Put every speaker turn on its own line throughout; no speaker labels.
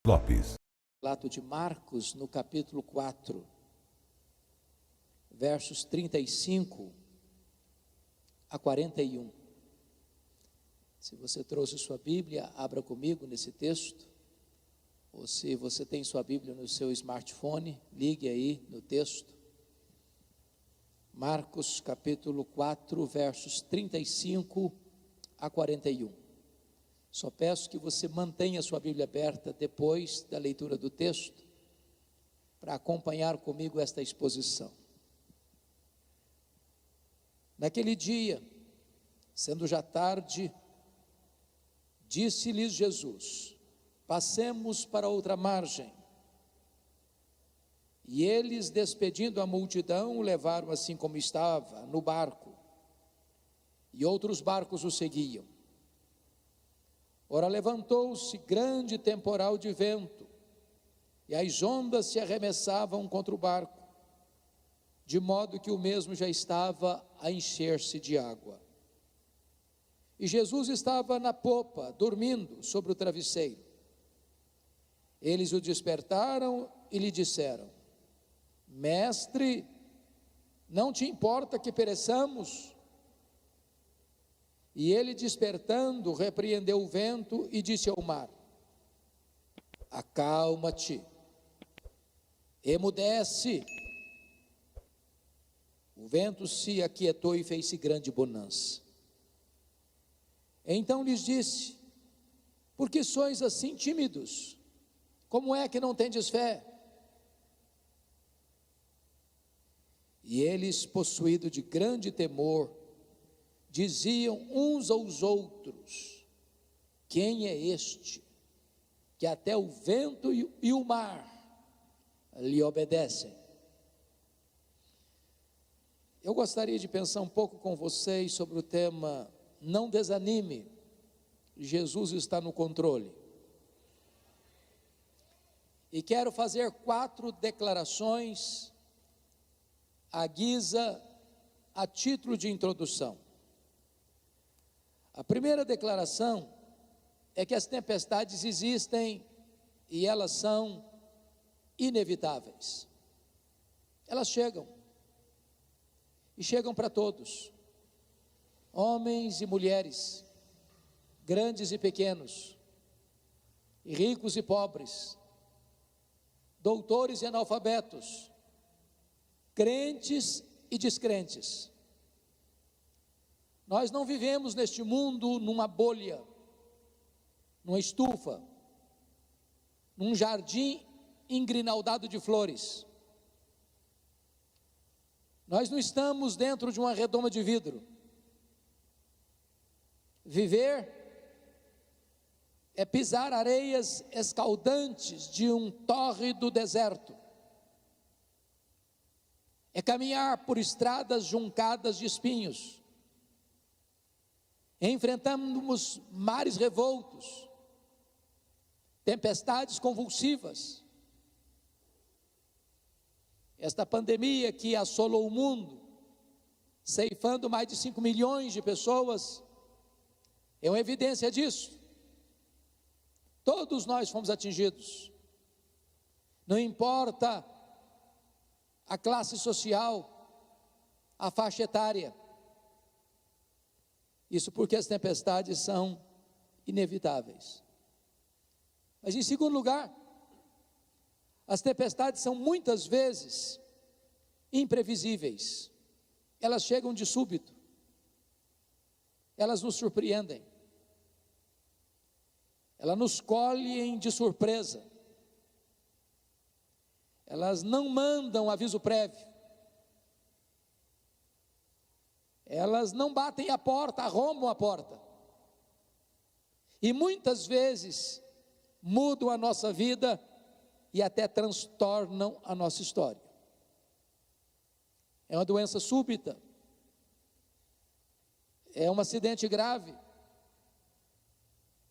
Lopes.
Relato de Marcos, no capítulo 4, versos 35 a 41. Se você trouxe sua Bíblia, abra comigo nesse texto. Ou se você tem sua Bíblia no seu smartphone, ligue aí no texto. Marcos capítulo 4, versos 35 a 41. Só peço que você mantenha a sua Bíblia aberta depois da leitura do texto, para acompanhar comigo esta exposição. Naquele dia, sendo já tarde, disse-lhes Jesus: passemos para outra margem. E eles, despedindo a multidão, o levaram assim como estava, no barco, e outros barcos o seguiam. Ora, levantou-se grande temporal de vento, e as ondas se arremessavam contra o barco, de modo que o mesmo já estava a encher-se de água. E Jesus estava na popa, dormindo sobre o travesseiro. Eles o despertaram e lhe disseram: Mestre, não te importa que pereçamos? E ele, despertando, repreendeu o vento e disse ao mar: acalma-te, emudece. O vento se aquietou e fez-se grande bonança. Então lhes disse: por que sois assim tímidos? Como é que não tendes fé? E eles, possuídos de grande temor, diziam uns aos outros: quem é este, que até o vento e o mar lhe obedecem? Eu gostaria de pensar um pouco com vocês sobre o tema não desanime, Jesus está no controle. E quero fazer 4 declarações a título de introdução. A primeira declaração é que as tempestades existem e elas são inevitáveis. Elas chegam, e chegam para todos, homens e mulheres, grandes e pequenos, e ricos e pobres, doutores e analfabetos, crentes e descrentes. Nós não vivemos neste mundo numa bolha, numa estufa, num jardim engrinaldado de flores. Nós não estamos dentro de uma redoma de vidro. Viver é pisar areias escaldantes de um tórrido deserto. É caminhar por estradas juncadas de espinhos. Enfrentamos mares revoltos, tempestades convulsivas. Esta pandemia que assolou o mundo, ceifando mais de 5 milhões de pessoas, é uma evidência disso. Todos nós fomos atingidos. Não importa a classe social, a faixa etária. Isso porque as tempestades são inevitáveis. Mas em segundo lugar, as tempestades são muitas vezes imprevisíveis. Elas chegam de súbito. Elas nos surpreendem. Elas nos colhem de surpresa. Elas não mandam aviso prévio. Elas não batem a porta, arrombam a porta. E muitas vezes mudam a nossa vida e até transtornam a nossa história. É uma doença súbita. É um acidente grave.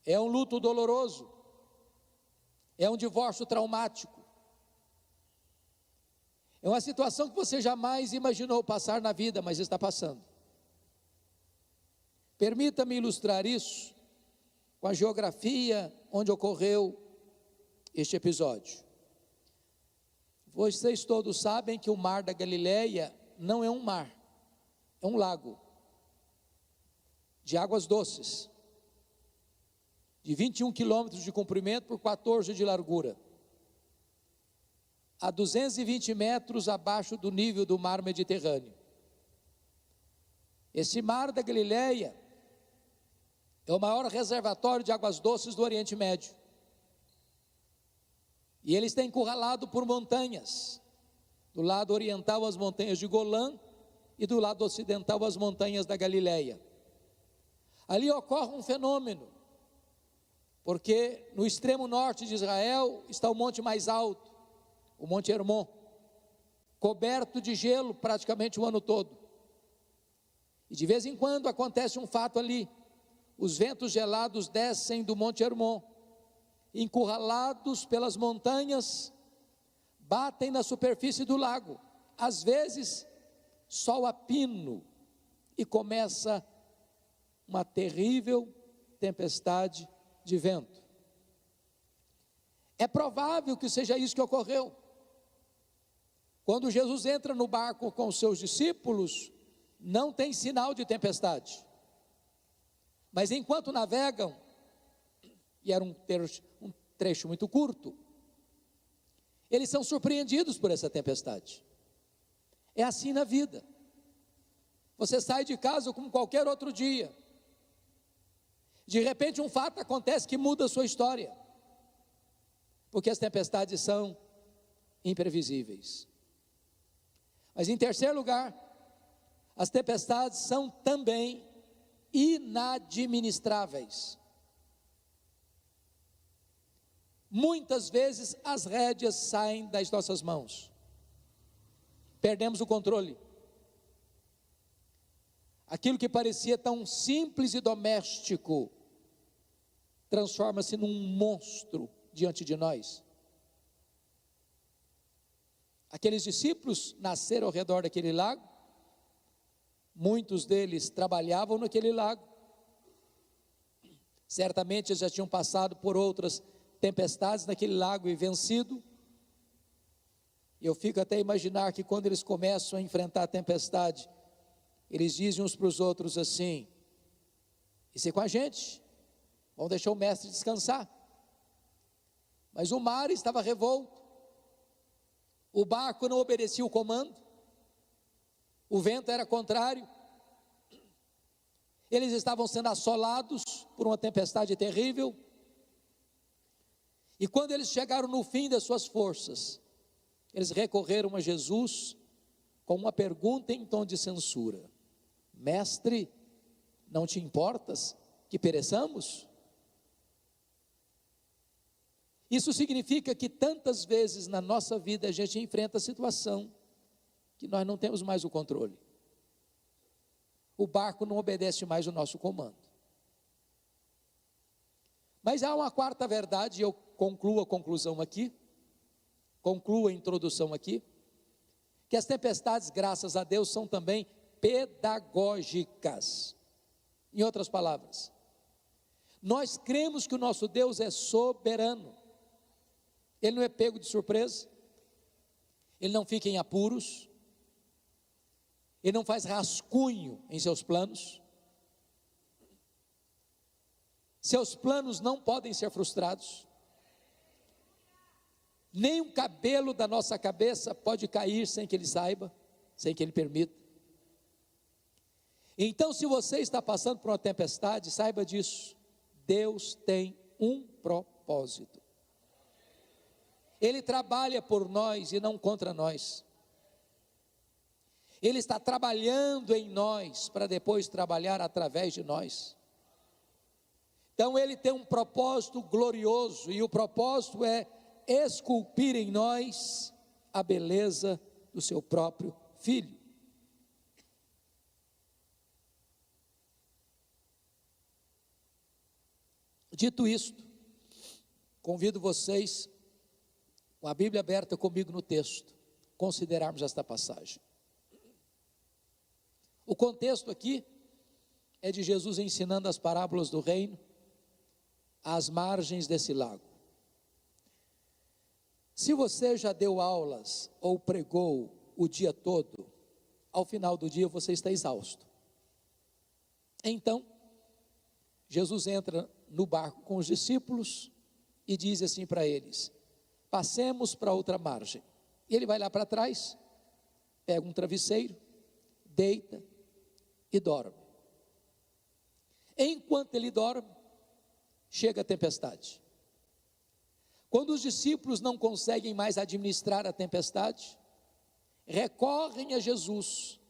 É um luto doloroso. É um divórcio traumático. É uma situação que você jamais imaginou passar na vida, mas está passando. Permita-me ilustrar isso com a geografia onde ocorreu este episódio. Vocês todos sabem que o mar da Galileia não é um mar, é um lago de águas doces, de 21 quilômetros de comprimento por 14 de largura, a 220 metros abaixo do nível do mar Mediterrâneo. Esse mar da Galileia é o maior reservatório de águas doces do Oriente Médio. E ele está encurralado por montanhas. Do lado oriental, as montanhas de Golã, e do lado ocidental, as montanhas da Galileia. Ali ocorre um fenômeno, porque no extremo norte de Israel está o monte mais alto, o Monte Hermon, coberto de gelo praticamente o ano todo. E de vez em quando acontece um fato ali: os ventos gelados descem do Monte Hermon, encurralados pelas montanhas, batem na superfície do lago, às vezes sol a pino, e começa uma terrível tempestade de vento. É provável que seja isso que ocorreu. Quando Jesus entra no barco com os seus discípulos, não tem sinal de tempestade. Mas enquanto navegam, e era um trecho muito curto, eles são surpreendidos por essa tempestade. É assim na vida. Você sai de casa como qualquer outro dia. De repente um fato acontece que muda a sua história. Porque as tempestades são imprevisíveis. Mas em terceiro lugar, as tempestades são também inadministráveis. Muitas vezes as rédeas saem das nossas mãos. Perdemos o controle. Aquilo que parecia tão simples e doméstico transforma-se num monstro diante de nós. Aqueles discípulos nasceram ao redor daquele lago, muitos deles trabalhavam naquele lago, certamente eles já tinham passado por outras tempestades naquele lago e vencido. Eu fico até a imaginar que quando eles começam a enfrentar a tempestade, eles dizem uns para os outros assim: isso é com a gente, vamos deixar o mestre descansar. Mas o mar estava revolto, o barco não obedecia o comando, o vento era contrário, eles estavam sendo assolados por uma tempestade terrível. E quando eles chegaram no fim das suas forças, eles recorreram a Jesus com uma pergunta em tom de censura: mestre, não te importas que pereçamos? Isso significa que tantas vezes na nossa vida a gente enfrenta a situação que nós não temos mais o controle. O barco não obedece mais o nosso comando. Mas há uma quarta verdade, e eu concluo a conclusão aqui, concluo a introdução aqui, que as tempestades, graças a Deus, são também pedagógicas. Em outras palavras, nós cremos que o nosso Deus é soberano. Ele não é pego de surpresa, ele não fica em apuros, ele não faz rascunho em seus planos. Seus planos não podem ser frustrados. Nem um cabelo da nossa cabeça pode cair sem que ele saiba, sem que ele permita. Então, se você está passando por uma tempestade, saiba disso: Deus tem um propósito. Ele trabalha por nós e não contra nós. Ele está trabalhando em nós para depois trabalhar através de nós. Então ele tem um propósito glorioso, e o propósito é esculpir em nós a beleza do seu próprio Filho. Dito isto, convido vocês, com a Bíblia aberta comigo no texto, considerarmos esta passagem. O contexto aqui é de Jesus ensinando as parábolas do reino às margens desse lago. Se você já deu aulas ou pregou o dia todo, ao final do dia você está exausto. Então, Jesus entra no barco com os discípulos e diz assim para eles: passemos para outra margem. E ele vai lá para trás, pega um travesseiro, deita e dorme. Enquanto ele dorme, chega a tempestade. Quando os discípulos não conseguem mais administrar a tempestade, recorrem a Jesus,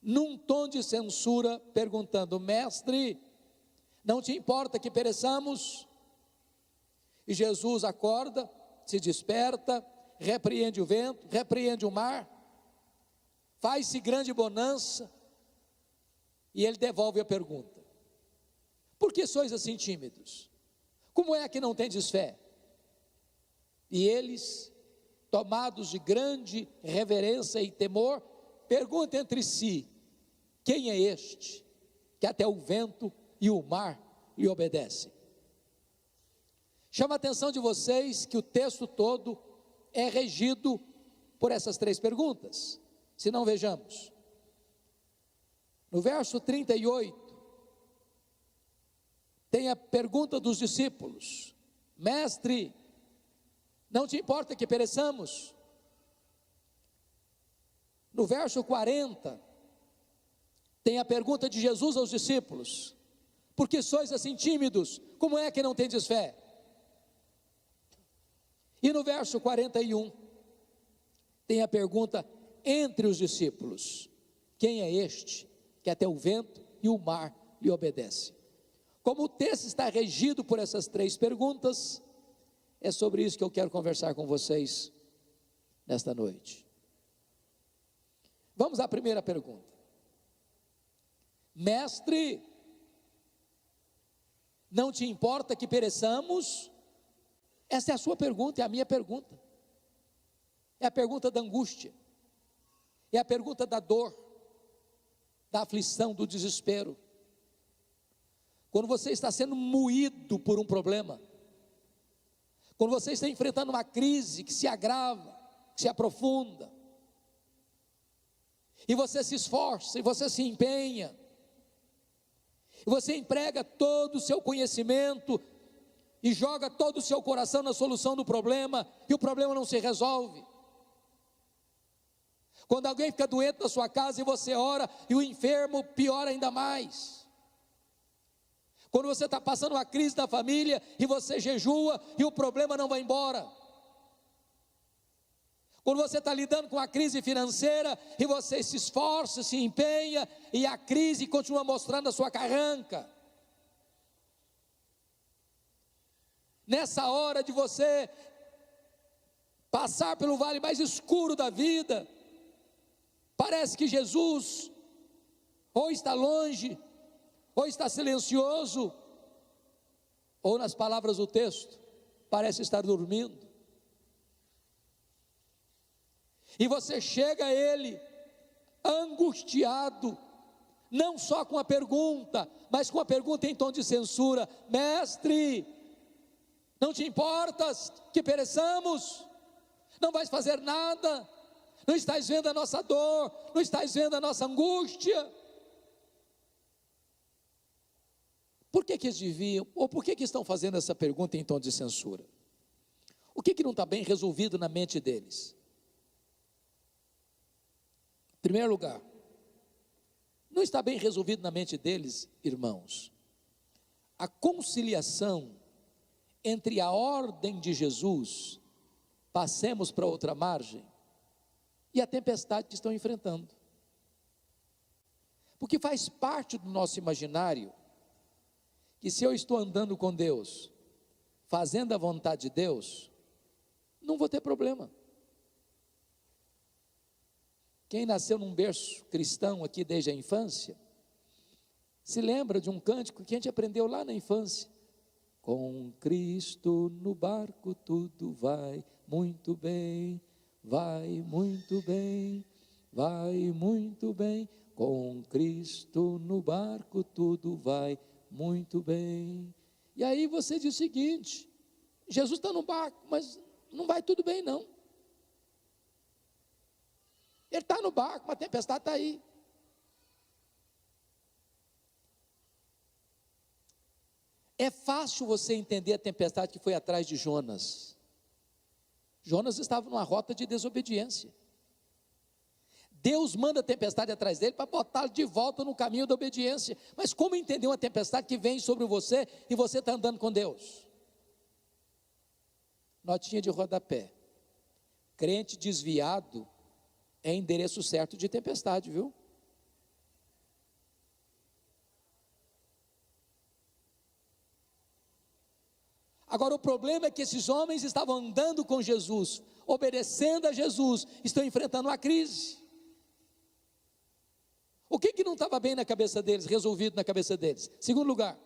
num tom de censura, perguntando: mestre, não te importa que pereçamos? E Jesus acorda, se desperta, repreende o vento, repreende o mar, faz-se grande bonança, e ele devolve a pergunta: por que sois assim tímidos? Como é que não tendes fé? E eles, tomados de grande reverência e temor, perguntam entre si: quem é este, que até o vento e o mar lhe obedecem? Chama a atenção de vocês que o texto todo é regido por essas três perguntas. Se não, vejamos. No verso 38, tem a pergunta dos discípulos: mestre, não te importa que pereçamos? No verso 40, tem a pergunta de Jesus aos discípulos: por que sois assim tímidos? Como é que não tendes fé? E no verso 41, tem a pergunta entre os discípulos: quem é este, que até o vento e o mar lhe obedecem? Como o texto está regido por essas três perguntas, é sobre isso que eu quero conversar com vocês nesta noite. Vamos à primeira pergunta. Mestre, não te importa que pereçamos? Essa é a sua pergunta, é a minha pergunta. É a pergunta da angústia, é a pergunta da dor, da aflição, do desespero. Quando você está sendo moído por um problema, quando você está enfrentando uma crise que se agrava, que se aprofunda, e você se esforça, e você se empenha, e você emprega todo o seu conhecimento, e joga todo o seu coração na solução do problema, e o problema não se resolve. Quando alguém fica doente na sua casa e você ora, e o enfermo piora ainda mais. Quando você está passando uma crise na família, e você jejua, e o problema não vai embora. Quando você está lidando com a crise financeira, e você se esforça, se empenha, e a crise continua mostrando a sua carranca. Nessa hora de você passar pelo vale mais escuro da vida, parece que Jesus ou está longe, ou está silencioso, ou, nas palavras do texto, parece estar dormindo. E você chega a Ele angustiado, não só com a pergunta, mas com a pergunta em tom de censura: mestre, não te importas que pereçamos? Não vais fazer nada? Não estás vendo a nossa dor? Não estás vendo a nossa angústia? Por que eles deviam, ou por que estão fazendo essa pergunta em tom de censura? O que não está bem resolvido na mente deles? Em primeiro lugar, não está bem resolvido na mente deles, irmãos, a conciliação entre a ordem de Jesus, passemos para outra margem, e a tempestade que estão enfrentando. Porque faz parte do nosso imaginário que se eu estou andando com Deus, fazendo a vontade de Deus, não vou ter problema. Quem nasceu num berço cristão aqui desde a infância, se lembra de um cântico que a gente aprendeu lá na infância: com Cristo no barco tudo vai muito bem, vai muito bem, vai muito bem, com Cristo no barco tudo vai muito bem. E aí você diz o seguinte: Jesus está no barco, mas não vai tudo bem não. Ele está no barco, mas a tempestade está aí. É fácil você entender a tempestade que foi atrás de Jonas. Jonas estava numa rota de desobediência. Deus manda a tempestade atrás dele para botá-lo de volta no caminho da obediência. Mas como entender uma tempestade que vem sobre você e você está andando com Deus? Notinha de rodapé. Crente desviado é endereço certo de tempestade, viu? Agora o problema é que esses homens estavam andando com Jesus, obedecendo a Jesus, estão enfrentando uma crise. O que não estava bem na cabeça deles, resolvido na cabeça deles? Segundo lugar,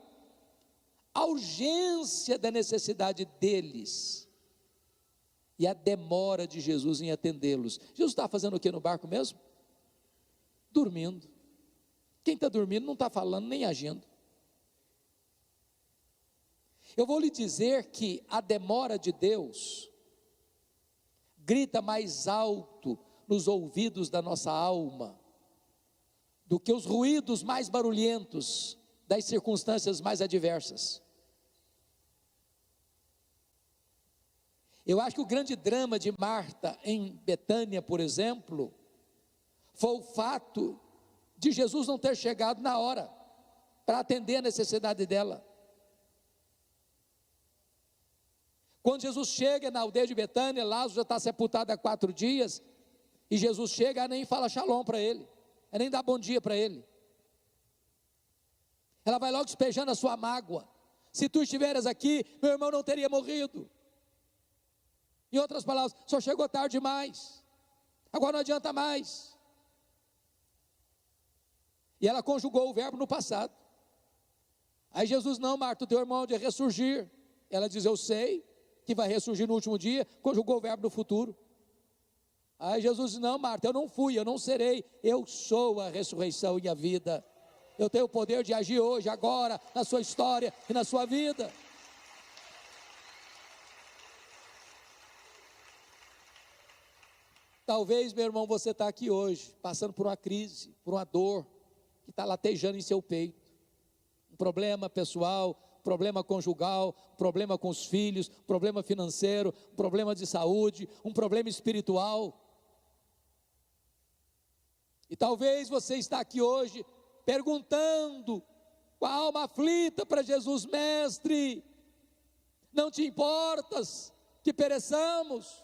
a urgência da necessidade deles e a demora de Jesus em atendê-los. Jesus estava fazendo o que no barco mesmo? Dormindo. Quem está dormindo não está falando nem agindo. Eu vou lhe dizer que a demora de Deus grita mais alto nos ouvidos da nossa alma do que os ruídos mais barulhentos das circunstâncias mais adversas. Eu acho que o grande drama de Marta em Betânia, por exemplo, foi o fato de Jesus não ter chegado na hora para atender a necessidade dela. Quando Jesus chega na aldeia de Betânia, Lázaro já está sepultado há 4 dias, e Jesus chega, ela nem fala shalom para ele, ela nem dá bom dia para ele, ela vai logo despejando a sua mágoa. Se tu estiveras aqui, meu irmão não teria morrido. Em outras palavras, só chegou tarde demais, agora não adianta mais. E ela conjugou o verbo no passado. Aí Jesus: não, Marta, o teu irmão de ressurgir. Ela diz: eu sei que vai ressurgir no último dia. Conjugou o verbo no futuro. Aí Jesus diz: não, Marta, eu não fui, eu não serei, eu sou a ressurreição e a vida. Eu tenho o poder de agir hoje, agora, na sua história e na sua vida. Talvez, meu irmão, você está aqui hoje, passando por uma crise, por uma dor, que está latejando em seu peito, um problema pessoal, problema conjugal, problema com os filhos, problema financeiro, problema de saúde, um problema espiritual. E talvez você está aqui hoje perguntando, com a alma aflita para Jesus: mestre, não te importas que pereçamos?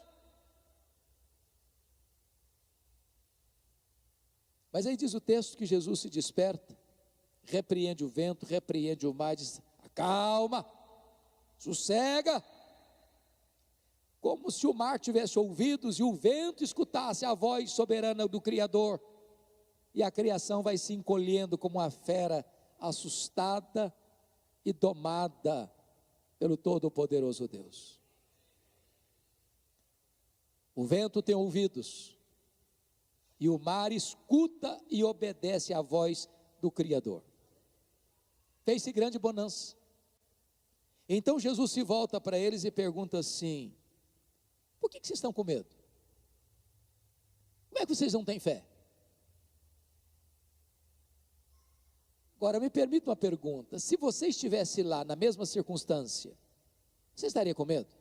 Mas aí diz o texto que Jesus se desperta, repreende o vento, repreende o mar, diz: acalma, sossega, como se o mar tivesse ouvidos e o vento escutasse a voz soberana do Criador, e a criação vai se encolhendo como uma fera assustada e domada pelo Todo-Poderoso Deus. O vento tem ouvidos, e o mar escuta e obedece à voz do Criador. Fez-se grande bonança. Então Jesus se volta para eles e pergunta assim: por que vocês estão com medo? Como é que vocês não têm fé? Agora me permita uma pergunta: se você estivesse lá na mesma circunstância, você estaria com medo?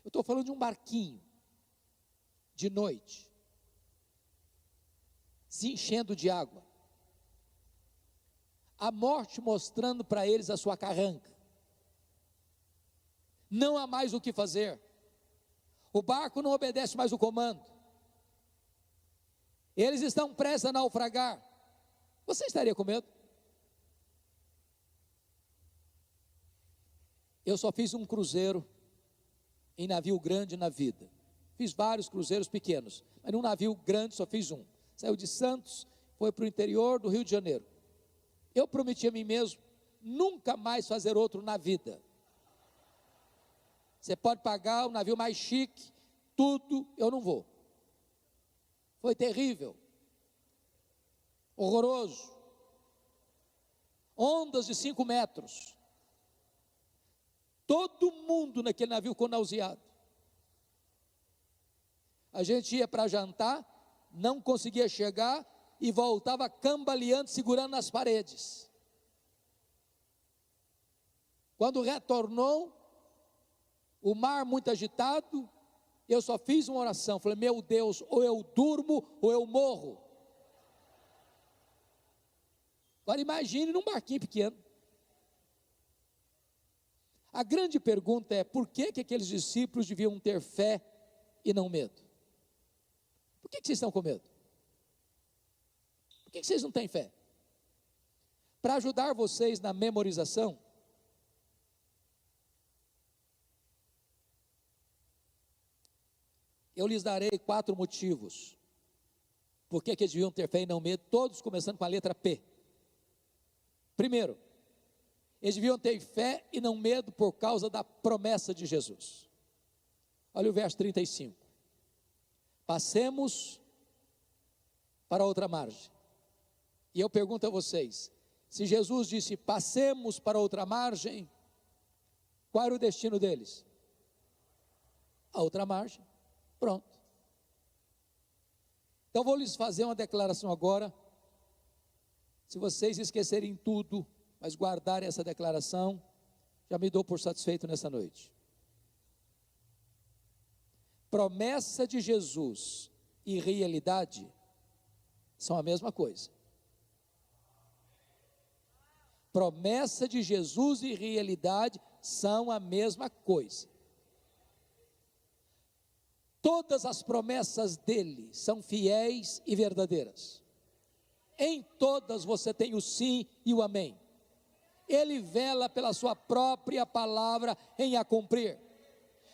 Eu estou falando de um barquinho, de noite, se enchendo de água, a morte mostrando para eles a sua carranca, não há mais o que fazer, o barco não obedece mais o comando, eles estão prestes a naufragar. Você estaria com medo? Eu só fiz um cruzeiro em navio grande na vida, fiz vários cruzeiros pequenos, mas num navio grande só fiz um. Saiu de Santos, foi para o interior do Rio de Janeiro. Eu prometi a mim mesmo nunca mais fazer outro na vida. Você pode pagar o navio mais chique, tudo, eu não vou. Foi terrível, horroroso, ondas de 5 metros, Todo mundo naquele navio ficou nauseado. A gente ia para jantar, não conseguia chegar e voltava cambaleando, segurando nas paredes. Quando retornou, o mar muito agitado, eu só fiz uma oração, falei: meu Deus, ou eu durmo ou eu morro. Agora imagine num barquinho pequeno. A grande pergunta é: por que aqueles discípulos deviam ter fé e não medo? Por que vocês estão com medo? Por que vocês não têm fé? Para ajudar vocês na memorização, eu lhes darei 4 motivos. Por que eles deviam ter fé e não medo? Todos começando com a letra P. Primeiro, eles deviam ter fé e não medo por causa da promessa de Jesus. Olha o verso 35. Passemos para outra margem. E eu pergunto a vocês, se Jesus disse passemos para outra margem, qual era o destino deles? A outra margem. Pronto. Então vou lhes fazer uma declaração agora. Se vocês esquecerem tudo, mas guardarem essa declaração, já me dou por satisfeito nessa noite. Promessa de Jesus e realidade são a mesma coisa. Promessa de Jesus e realidade são a mesma coisa. Todas as promessas dele são fiéis e verdadeiras. Em todas você tem o sim e o amém. Ele vela pela sua própria palavra em a cumprir.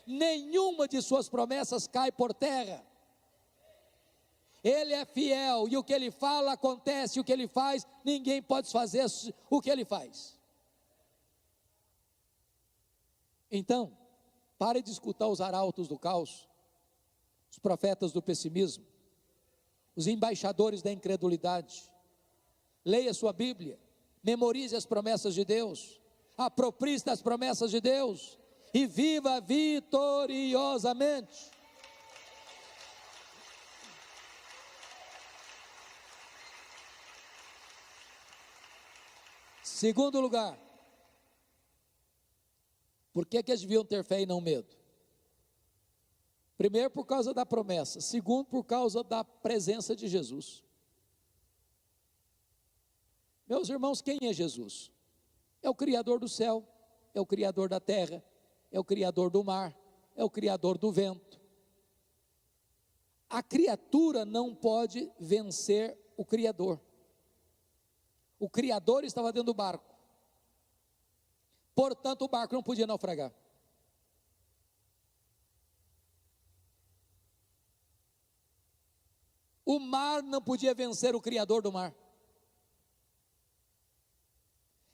Nenhuma de suas promessas cai por terra. Ele é fiel e o que ele fala acontece, o que ele faz, ninguém pode fazer o que ele faz. Então, pare de escutar os arautos do caos, os profetas do pessimismo, os embaixadores da incredulidade. Leia sua Bíblia, memorize as promessas de Deus, aproprie-se das promessas de Deus e viva vitoriosamente. Segundo lugar, por que eles deviam ter fé e não medo? Primeiro, por causa da promessa. Segundo, por causa da presença de Jesus. Meus irmãos, quem é Jesus? É o Criador do céu, é o Criador da terra, é o Criador do mar, é o Criador do vento. A criatura não pode vencer o Criador. O Criador estava dentro do barco, portanto o barco não podia naufragar. O mar não podia vencer o Criador do mar.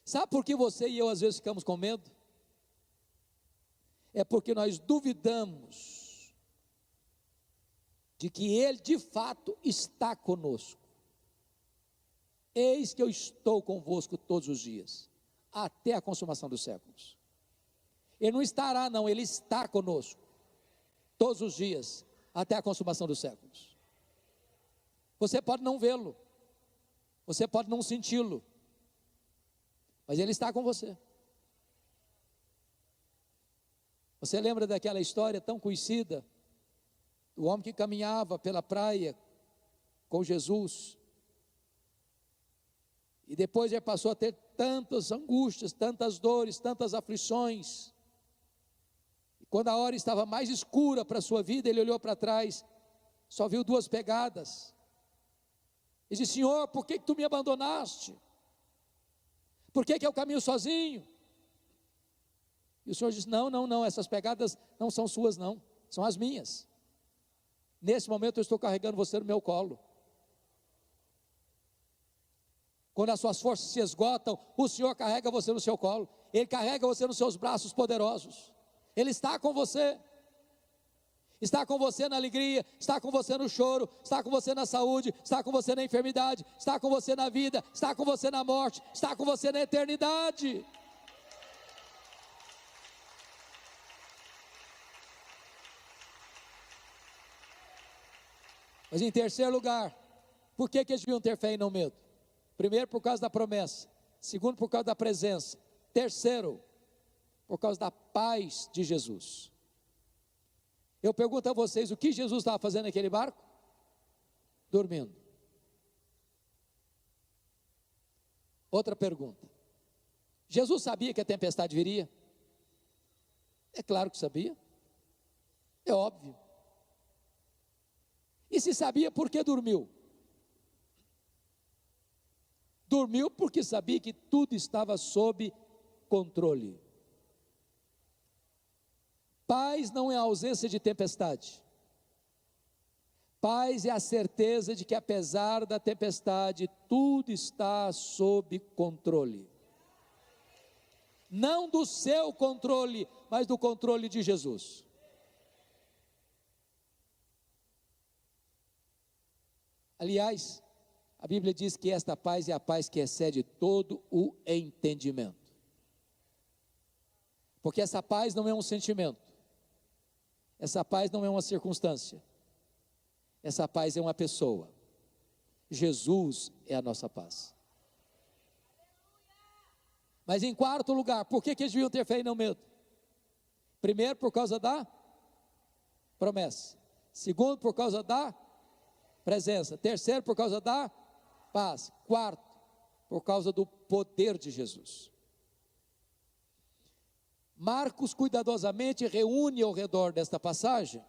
Sabe por que você e eu às vezes ficamos com medo? É porque nós duvidamos de que Ele de fato está conosco. Eis que eu estou convosco todos os dias, até a consumação dos séculos. Ele não estará não, Ele está conosco, todos os dias, até a consumação dos séculos. Você pode não vê-lo, você pode não senti-lo, mas Ele está com você. Você lembra daquela história tão conhecida, do homem que caminhava pela praia com Jesus, e depois ele passou a ter tantas angústias, tantas dores, tantas aflições, e quando a hora estava mais escura para a sua vida, ele olhou para trás, só viu 2 pegadas, e disse: Senhor, por que tu me abandonaste? Por que eu caminho sozinho? E o Senhor disse: não, essas pegadas não são suas não, são as minhas. Nesse momento eu estou carregando você no meu colo. Quando as suas forças se esgotam, o Senhor carrega você no seu colo. Ele carrega você nos seus braços poderosos. Ele está com você. Está com você na alegria, está com você no choro, está com você na saúde, está com você na enfermidade, está com você na vida, está com você na morte, está com você na eternidade. Mas em terceiro lugar, por que eles deviam ter fé e não medo? Primeiro, por causa da promessa. Segundo, por causa da presença. Terceiro, por causa da paz de Jesus. Eu pergunto a vocês, o que Jesus estava fazendo naquele barco? Dormindo. Outra pergunta. Jesus sabia que a tempestade viria? É claro que sabia. É óbvio. E se sabia, por que dormiu? Dormiu porque sabia que tudo estava sob controle. Paz não é a ausência de tempestade. Paz é a certeza de que apesar da tempestade, tudo está sob controle. Não do seu controle, mas do controle de Jesus. Aliás, a Bíblia diz que esta paz é a paz que excede todo o entendimento. Porque essa paz não é um sentimento. Essa paz não é uma circunstância. Essa paz é uma pessoa. Jesus é a nossa paz. Mas em quarto lugar, por que eles deviam ter fé e não medo? Primeiro, por causa da promessa. Segundo, por causa da presença. Terceiro, por causa da paz. Quarto, por causa do poder de Jesus. Marcos cuidadosamente reúne ao redor desta passagem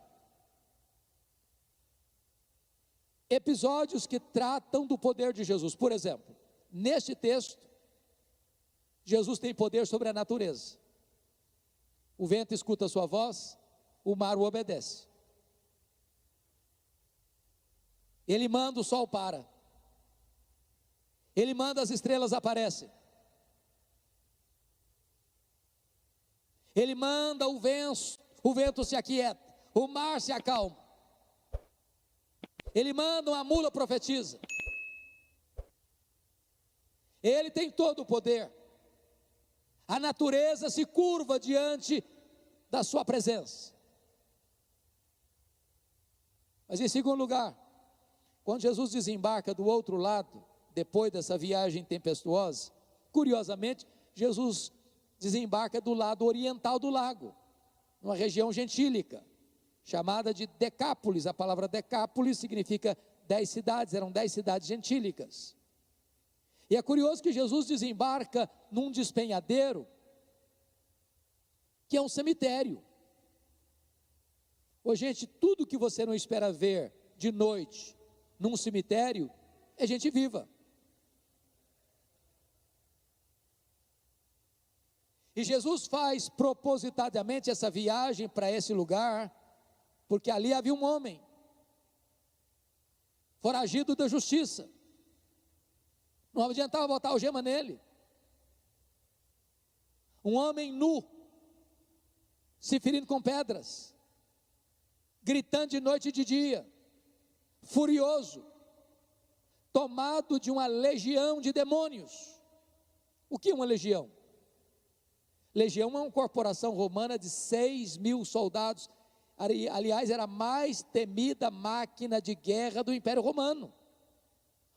episódios que tratam do poder de Jesus. Por exemplo, neste texto, Jesus tem poder sobre a natureza. O vento escuta a sua voz, o mar o obedece. Ele manda o sol para. Ele manda as estrelas aparecem. Ele manda o vento se aquieta, o mar se acalma. Ele manda uma mula profetiza. Ele tem todo o poder. A natureza se curva diante da sua presença. Mas em segundo lugar, quando Jesus desembarca do outro lado, depois dessa viagem tempestuosa, curiosamente, Jesus desembarca do lado oriental do lago, numa região gentílica, chamada de Decápolis. A palavra Decápolis significa 10 cidades, eram 10 cidades gentílicas. E é curioso que Jesus desembarca num despenhadeiro, que é um cemitério. Ô gente, tudo que você não espera ver de noite, num cemitério, é gente viva. E Jesus faz propositadamente essa viagem para esse lugar, porque ali havia um homem, foragido da justiça. Não adiantava botar algema nele. Um homem nu, se ferindo com pedras, gritando de noite e de dia, furioso, tomado de uma legião de demônios. O que é uma legião? Legião é uma corporação romana de 6.000 soldados. Aliás, era a mais temida máquina de guerra do Império Romano.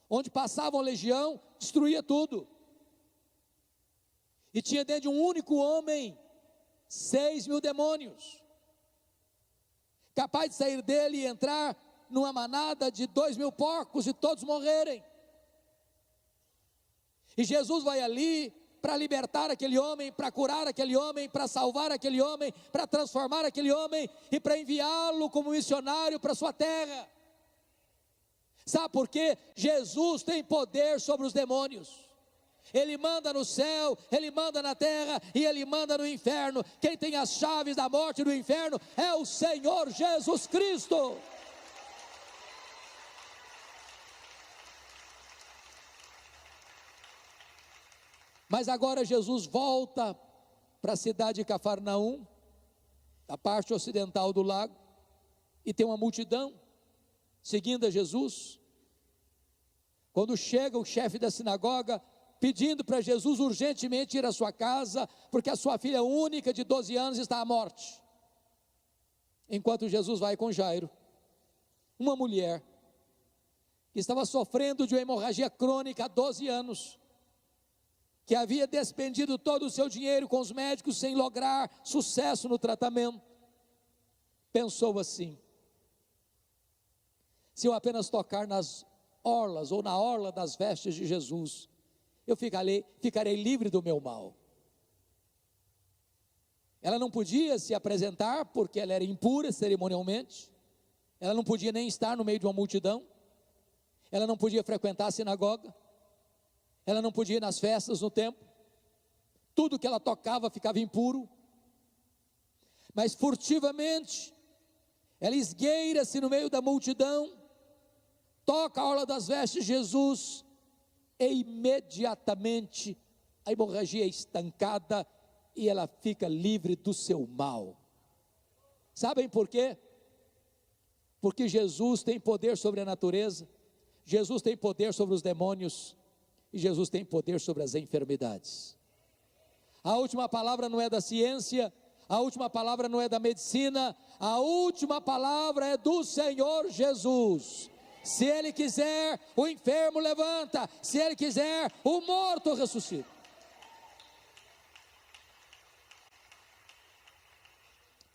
Onde passava uma legião, destruía tudo. E tinha dentro de um único homem 6.000 demônios, capaz de sair dele e entrar numa manada de 2.000 porcos e todos morrerem. E Jesus vai ali para libertar aquele homem, para curar aquele homem, para salvar aquele homem, para transformar aquele homem e para enviá-lo como missionário para a sua terra. Sabe por quê? Jesus tem poder sobre os demônios. Ele manda no céu, Ele manda na terra e Ele manda no inferno. Quem tem as chaves da morte e do inferno é o Senhor Jesus Cristo. Mas agora Jesus volta para a cidade de Cafarnaum, a parte ocidental do lago, e tem uma multidão seguindo a Jesus. Quando chega o chefe da sinagoga, pedindo para Jesus urgentemente ir à sua casa, porque a sua filha única de 12 anos está à morte. Enquanto Jesus vai com Jairo, uma mulher que estava sofrendo de uma hemorragia crônica há 12 anos, que havia despendido todo o seu dinheiro com os médicos sem lograr sucesso no tratamento, pensou assim: se eu apenas tocar nas orlas ou na orla das vestes de Jesus, eu ficarei livre do meu mal. Ela não podia se apresentar porque ela era impura cerimonialmente, ela não podia nem estar no meio de uma multidão, ela não podia frequentar a sinagoga, ela não podia ir nas festas no templo, tudo que ela tocava ficava impuro, mas furtivamente, ela esgueira-se no meio da multidão, toca a orla das vestes de Jesus, e imediatamente a hemorragia é estancada, e ela fica livre do seu mal. Sabem por quê? Porque Jesus tem poder sobre a natureza, Jesus tem poder sobre os demônios, e Jesus tem poder sobre as enfermidades. A última palavra não é da ciência, a última palavra não é da medicina, a última palavra é do Senhor Jesus. Se Ele quiser, o enfermo levanta, se Ele quiser, o morto ressuscita.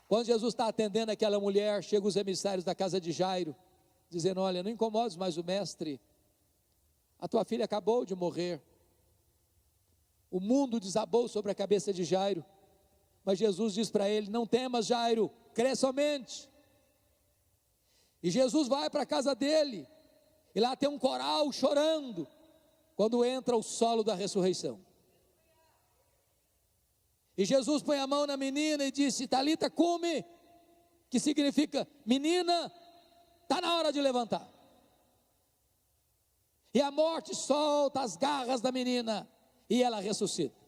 Quando Jesus está atendendo aquela mulher, chegam os emissários da casa de Jairo, dizendo: olha, não incomodes mais o mestre, a tua filha acabou de morrer. O mundo desabou sobre a cabeça de Jairo, mas Jesus diz para ele: não temas, Jairo, crê somente. E Jesus vai para a casa dele, e lá tem um coral chorando, quando entra o solo da ressurreição. E Jesus põe a mão na menina e disse: Talita cumi, que significa: menina, está na hora de levantar. E a morte solta as garras da menina, e ela ressuscita.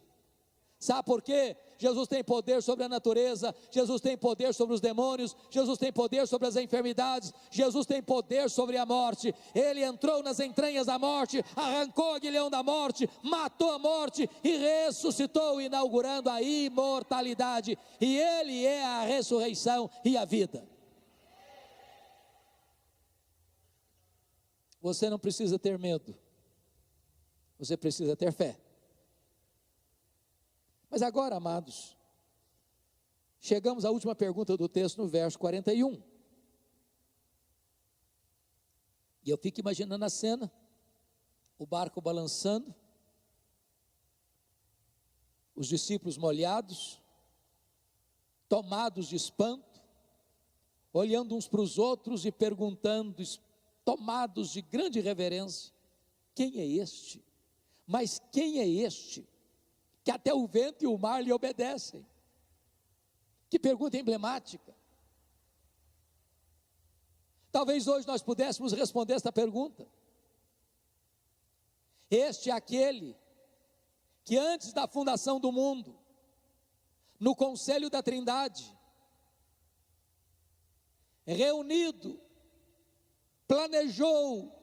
Sabe por quê? Jesus tem poder sobre a natureza, Jesus tem poder sobre os demônios, Jesus tem poder sobre as enfermidades, Jesus tem poder sobre a morte. Ele entrou nas entranhas da morte, arrancou o aguilhão da morte, matou a morte e ressuscitou, inaugurando a imortalidade. E Ele é a ressurreição e a vida. Você não precisa ter medo, você precisa ter fé. Mas agora, amados, chegamos à última pergunta do texto no verso 41. E eu fico imaginando a cena, o barco balançando, os discípulos molhados, tomados de espanto, olhando uns para os outros e perguntando, tomados de grande reverência: quem é este? Mas quem é este que até o vento e o mar lhe obedecem? Que pergunta emblemática. Talvez hoje nós pudéssemos responder esta pergunta. Este é aquele que antes da fundação do mundo, no conselho da Trindade, reunido, planejou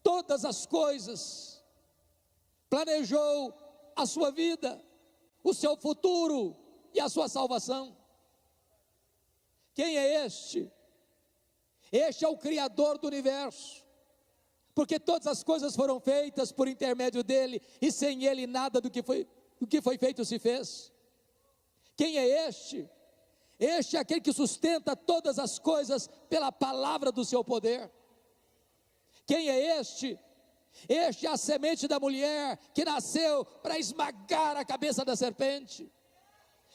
todas as coisas, planejou a sua vida, o seu futuro e a sua salvação. Quem é este? Este é o Criador do universo, porque todas as coisas foram feitas por intermédio dele, e sem ele nada do que foi feito se fez. Quem é este? Este é aquele que sustenta todas as coisas pela palavra do seu poder. Quem é este? Este é a semente da mulher que nasceu para esmagar a cabeça da serpente.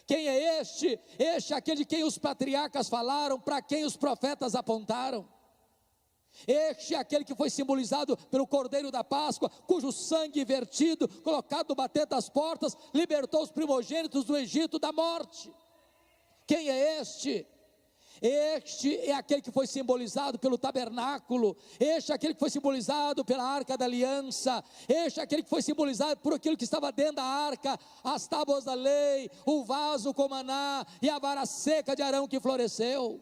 Quem é este? Este é aquele de quem os patriarcas falaram, para quem os profetas apontaram. Este é aquele que foi simbolizado pelo Cordeiro da Páscoa, cujo sangue vertido, colocado no batente das portas, libertou os primogênitos do Egito da morte. Quem é este? Este é aquele que foi simbolizado pelo tabernáculo, este é aquele que foi simbolizado pela arca da aliança, este é aquele que foi simbolizado por aquilo que estava dentro da arca, as tábuas da lei, o vaso com maná e a vara seca de Arão que floresceu.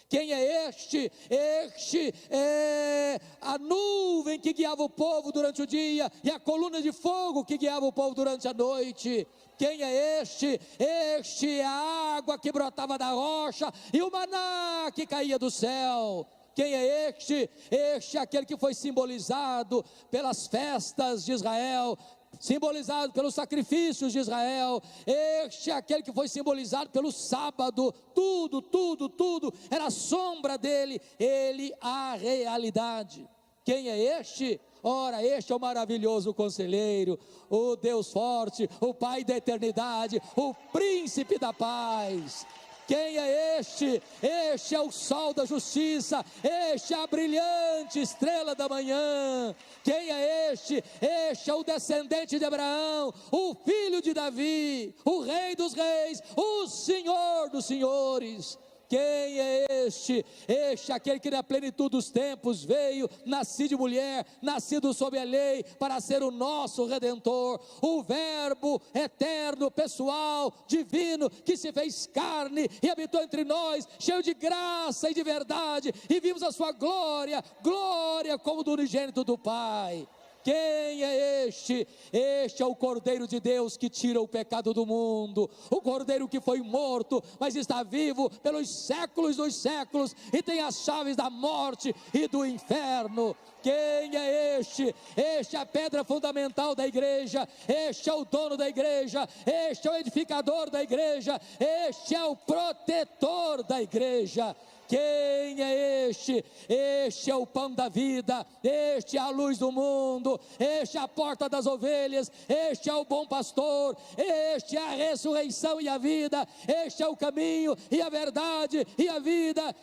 Quem é este? Este é a nuvem que guiava o povo durante o dia e a coluna de fogo que guiava o povo durante a noite. Quem é este? Este é a água que brotava da rocha e o maná que caía do céu. Quem é este? Este é aquele que foi simbolizado pelas festas de Israel, simbolizado pelos sacrifícios de Israel. Este é aquele que foi simbolizado pelo sábado. Tudo era sombra dele. Ele a realidade. Quem é este? Ora, este é o maravilhoso conselheiro, o Deus forte, o Pai da eternidade, o príncipe da paz. Quem é este? Este é o sol da justiça, este é a brilhante estrela da manhã. Quem é este? Este é o descendente de Abraão, o filho de Davi, o rei dos reis, o senhor dos senhores. Quem é este? Este é aquele que na plenitude dos tempos veio, nascido de mulher, nascido sob a lei, para ser o nosso Redentor, o verbo eterno, pessoal, divino, que se fez carne e habitou entre nós, cheio de graça e de verdade, e vimos a sua glória, glória como do unigênito do Pai. Quem é este? Este é o Cordeiro de Deus que tira o pecado do mundo, o Cordeiro que foi morto, mas está vivo pelos séculos dos séculos, e tem as chaves da morte e do inferno. Quem é este? Este é a pedra fundamental da igreja, este é o dono da igreja, este é o edificador da igreja, este é o protetor da igreja. Quem é este? Este é o pão da vida, este é a luz do mundo, este é a porta das ovelhas, este é o bom pastor, este é a ressurreição e a vida, este é o caminho e a verdade e a vida,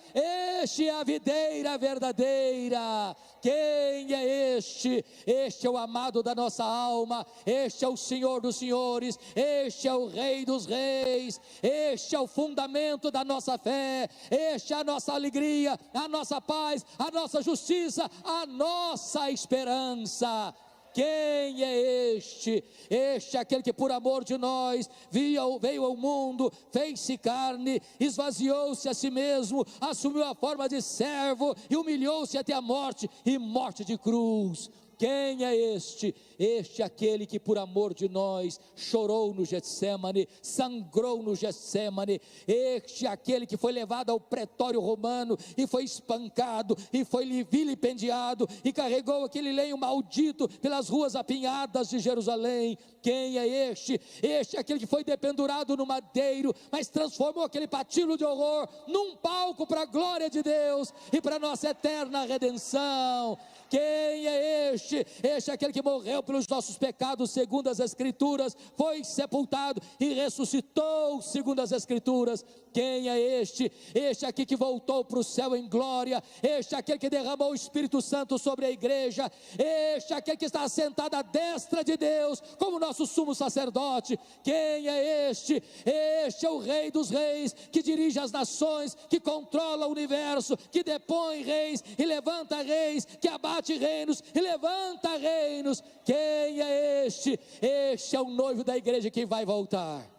este é a videira verdadeira. Quem é este? Este é o amado da nossa alma, este é o Senhor dos senhores, este é o Rei dos reis, este é o fundamento da nossa fé, este é a nossa alegria, a nossa paz, a nossa justiça, a nossa esperança. Quem é este? Este é aquele que por amor de nós veio ao mundo, fez-se carne, esvaziou-se a si mesmo, assumiu a forma de servo e humilhou-se até a morte, e morte de cruz. Quem é este? Este é aquele que por amor de nós chorou no Getsemane, sangrou no Getsemane. Este é aquele que foi levado ao pretório romano e foi espancado e foi vilipendiado e carregou aquele lenho maldito pelas ruas apinhadas de Jerusalém. Quem é este? Este é aquele que foi dependurado no madeiro, mas transformou aquele patíbulo de horror num palco para a glória de Deus e para a nossa eterna redenção. Quem é este? Este é aquele que morreu pelos nossos pecados segundo as Escrituras, foi sepultado e ressuscitou segundo as Escrituras. Quem é este? Este é aquele que voltou para o céu em glória, este é aquele que derramou o Espírito Santo sobre a igreja, este é aquele que está assentado à destra de Deus como nosso sumo sacerdote. Quem é este? Este é o Rei dos reis, que dirige as nações, que controla o universo, que depõe reis e levanta reis, que abate reinos e levanta reinos. Quem é este? Este é o noivo da igreja que vai voltar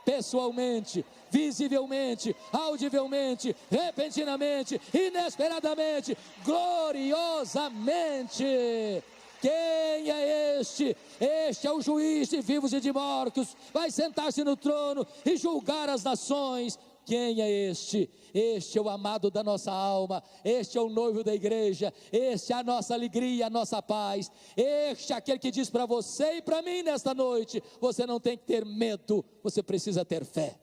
pessoalmente, visivelmente, audivelmente, repentinamente, inesperadamente, gloriosamente. Quem é este? Este é o juiz de vivos e de mortos, vai sentar-se no trono e julgar as nações. Quem é este? Este é o amado da nossa alma, este é o noivo da igreja, este é a nossa alegria, a nossa paz, este é aquele que diz para você e para mim nesta noite: você não tem que ter medo, você precisa ter fé.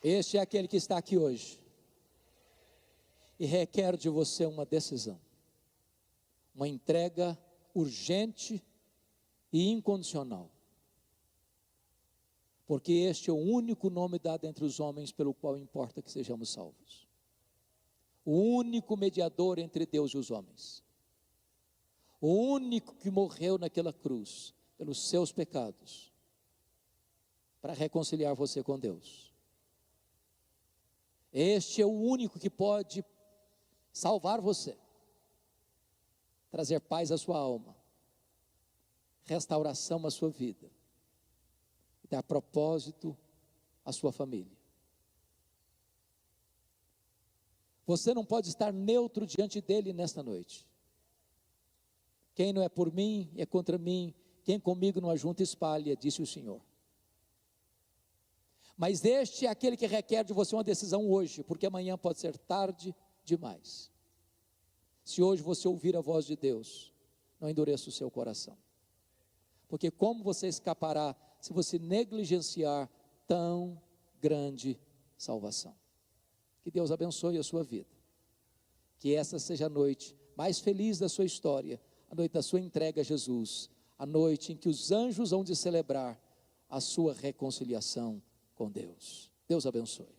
Este é aquele que está aqui hoje e requer de você uma decisão, uma entrega urgente e incondicional, porque este é o único nome dado entre os homens pelo qual importa que sejamos salvos, o único mediador entre Deus e os homens, o único que morreu naquela cruz pelos seus pecados, para reconciliar você com Deus. Este é o único que pode salvar você, trazer paz à sua alma, restauração à sua vida, e dar propósito à sua família. Você não pode estar neutro diante dele nesta noite. Quem não é por mim, é contra mim. Quem comigo não ajunta, espalha, disse o Senhor. Mas este é aquele que requer de você uma decisão hoje, porque amanhã pode ser tarde demais. Se hoje você ouvir a voz de Deus, não endureça o seu coração. Porque como você escapará se você negligenciar tão grande salvação? Que Deus abençoe a sua vida. Que essa seja a noite mais feliz da sua história, a noite da sua entrega a Jesus, a noite em que os anjos hão de celebrar a sua reconciliação com Deus. Deus abençoe.